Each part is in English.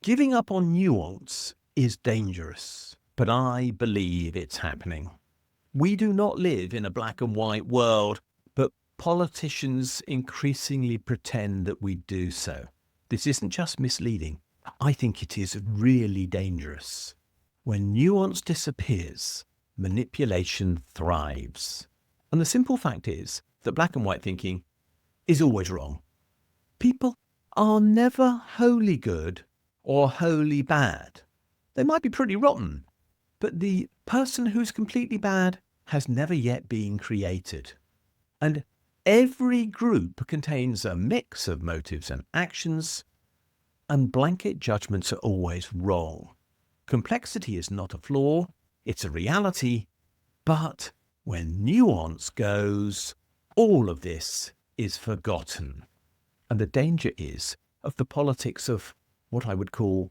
Giving up on nuance is dangerous, but I believe it's happening. We do not live in a black and white world, but politicians increasingly pretend that we do so. This isn't just misleading. I think it is really dangerous. When nuance disappears, manipulation thrives. And the simple fact is that black and white thinking is always wrong. People are never wholly good or wholly bad. They might be pretty rotten, but the person who's completely bad has never yet been created. And every group contains a mix of motives and actions, and blanket judgments are always wrong. Complexity is not a flaw, it's a reality, but when nuance goes, all of this is forgotten. And the danger is of the politics of what I would call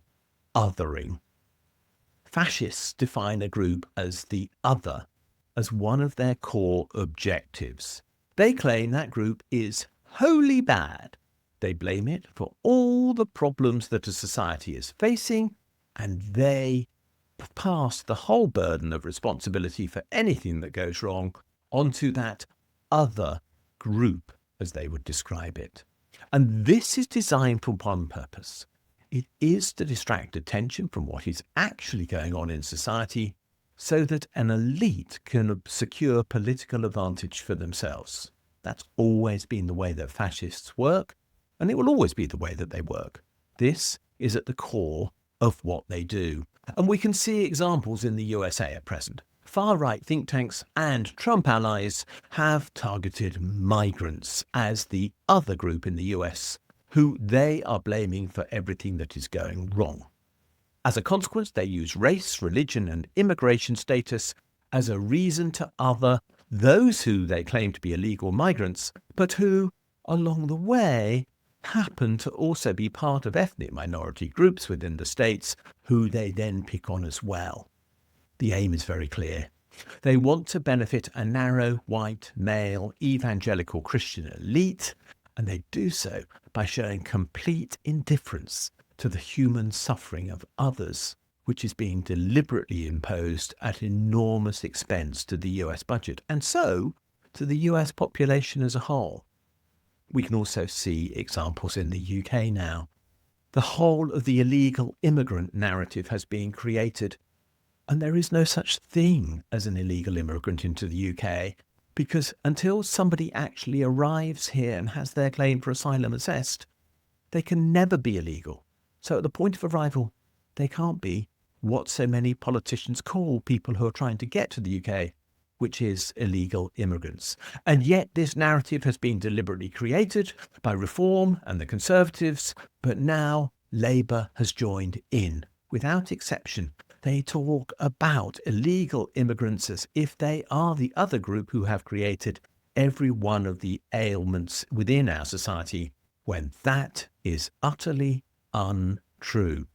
othering. Fascists define a group as the other as one of their core objectives. They claim that group is wholly bad. They blame it for all the problems that a society is facing, and they pass the whole burden of responsibility for anything that goes wrong onto that other group, as they would describe it. And this is designed for one purpose. It is to distract attention from what is actually going on in society so that an elite can secure political advantage for themselves. That's always been the way that fascists work, and it will always be the way that they work. This is at the core of what they do. And we can see examples in the USA at present. Far-right think tanks and Trump allies have targeted migrants as the other group in the US who they are blaming for everything that is going wrong. As a consequence, they use race, religion, and immigration status as a reason to other those who they claim to be illegal migrants, but who, along the way, happen to also be part of ethnic minority groups within the states who they then pick on as well. The aim is very clear. They want to benefit a narrow, white, male, evangelical Christian elite, and they do so by showing complete indifference to the human suffering of others, which is being deliberately imposed at enormous expense to the US budget, and so to the US population as a whole. We can also see examples in the UK now. The whole of the illegal immigrant narrative has been created, and there is no such thing as an illegal immigrant into the UK, because until somebody actually arrives here and has their claim for asylum assessed, they can never be illegal. So at the point of arrival, they can't be what so many politicians call people who are trying to get to the UK, which is illegal immigrants. And yet this narrative has been deliberately created by Reform and the Conservatives, but now Labour has joined in. Without exception, they talk about illegal immigrants as if they are the other group who have created every one of the ailments within our society, when that is utterly untrue.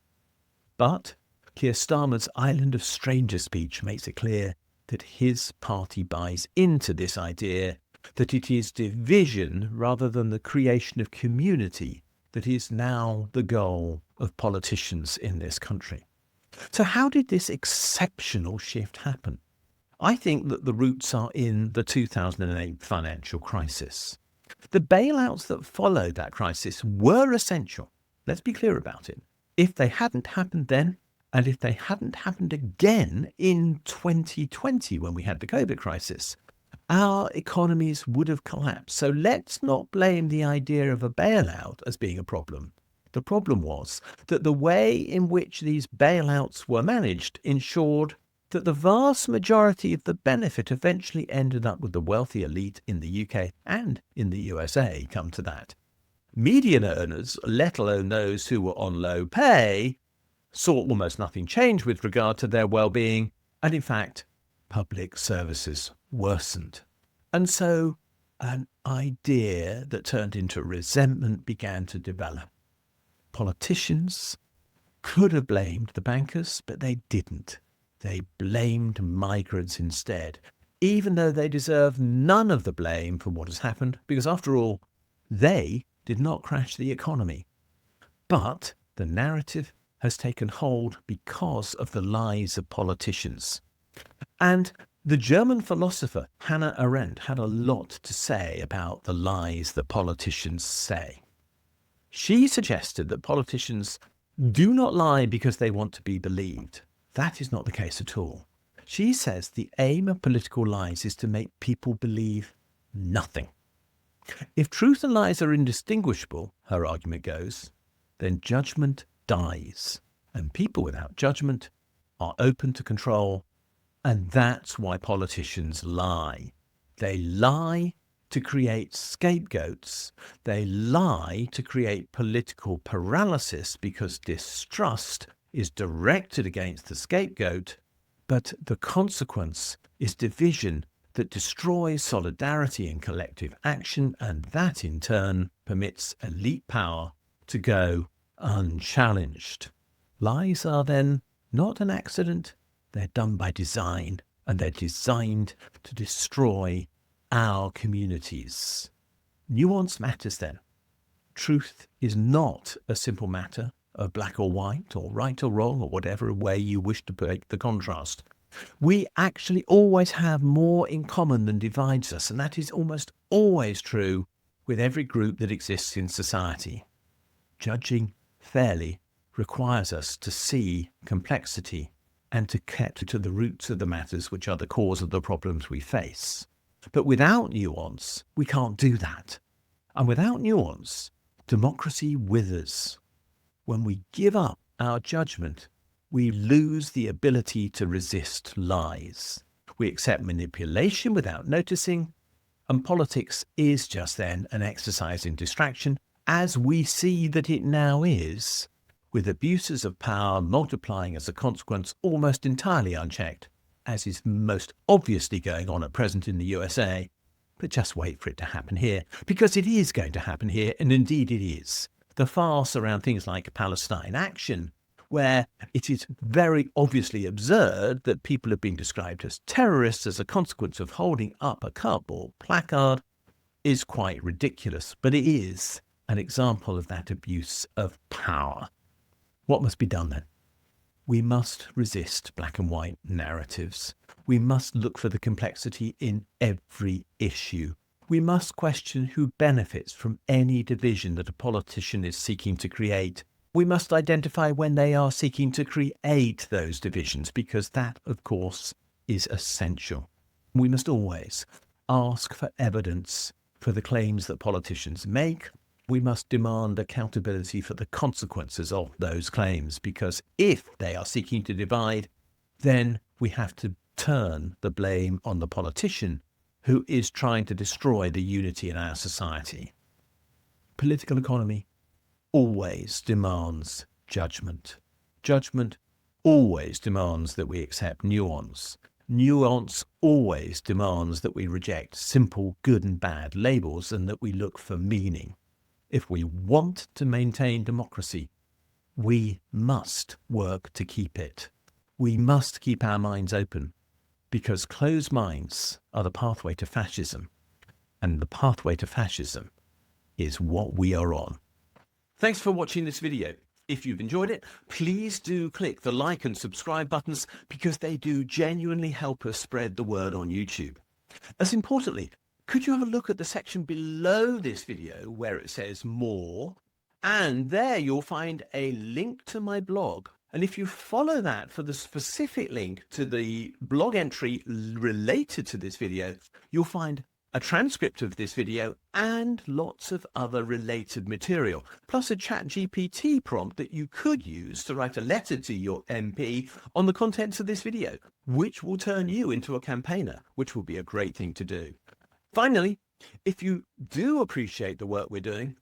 But Keir Starmer's Island of Strangers speech makes it clear that his party buys into this idea that it is division rather than the creation of community that is now the goal of politicians in this country. So how did this exceptional shift happen? I think that the roots are in the 2008 financial crisis. The bailouts that followed that crisis were essential. Let's be clear about it. If they hadn't happened then, and if they hadn't happened again in 2020 when we had the COVID crisis, our economies would have collapsed. So let's not blame the idea of a bailout as being a problem. The problem was that the way in which these bailouts were managed ensured that the vast majority of the benefit eventually ended up with the wealthy elite in the UK and in the USA, come to that. Median earners, let alone those who were on low pay, saw almost nothing change with regard to their well-being, and in fact, public services worsened. And so an idea that turned into resentment began to develop. Politicians could have blamed the bankers, but they didn't. They blamed migrants instead, even though they deserve none of the blame for what has happened, because after all, they did not crash the economy. But the narrative has taken hold because of the lies of politicians. And the German philosopher Hannah Arendt had a lot to say about the lies that politicians say. She suggested that politicians do not lie because they want to be believed. That is not the case at all. She says the aim of political lies is to make people believe nothing. If truth and lies are indistinguishable, her argument goes, then judgment dies, and people without judgment are open to control, and that's why politicians lie. They lie to create scapegoats. They lie to create political paralysis because distrust is directed against the scapegoat, but the consequence is division that destroys solidarity and collective action, and that in turn permits elite power to go unchallenged. Lies are then not an accident, they're done by design, and they're designed to destroy our communities. Nuance matters then. Truth is not a simple matter of black or white, or right or wrong, or whatever way you wish to break the contrast. We actually always have more in common than divides us, and that is almost always true with every group that exists in society. Judging fairly requires us to see complexity and to get to the roots of the matters which are the cause of the problems we face. But without nuance, we can't do that. And without nuance, democracy withers. When we give up our judgment, we lose the ability to resist lies. We accept manipulation without noticing, and politics is just then an exercise in distraction, as we see that it now is, with abuses of power multiplying as a consequence almost entirely unchecked, as is most obviously going on at present in the USA. But just wait for it to happen here, because it is going to happen here, and indeed it is. The farce around things like Palestine Action, where it is very obviously absurd that people have been described as terrorists as a consequence of holding up a cardboard placard, is quite ridiculous, but it is an example of that abuse of power. What must be done then? We must resist black and white narratives. We must look for the complexity in every issue. We must question who benefits from any division that a politician is seeking to create. We must identify when they are seeking to create those divisions, because that, of course, is essential. We must always ask for evidence for the claims that politicians make. We must demand accountability for the consequences of those claims, because if they are seeking to divide, then we have to turn the blame on the politician who is trying to destroy the unity in our society. Political economy always demands judgment. Judgment always demands that we accept nuance. Nuance always demands that we reject simple good and bad labels and that we look for meaning. If we want to maintain democracy, we must work to keep it. We must keep our minds open, because closed minds are the pathway to fascism, and the pathway to fascism is what we are on. Thanks for watching this video. If you've enjoyed it, please do click the like and subscribe buttons, because they do genuinely help us spread the word on YouTube. As importantly, could you have a look at the section below this video where it says more, and there you'll find a link to my blog. And if you follow that for the specific link to the blog entry related to this video, you'll find a transcript of this video and lots of other related material, plus a ChatGPT prompt that you could use to write a letter to your MP on the contents of this video, which will turn you into a campaigner, which will be a great thing to do. Finally, if you do appreciate the work we're doing,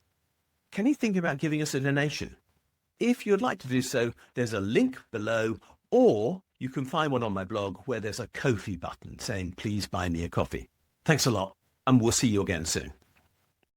can you think about giving us a donation? If you'd like to do so, there's a link below, or you can find one on my blog where there's a Ko-fi button saying, please buy me a coffee. Thanks a lot, and we'll see you again soon.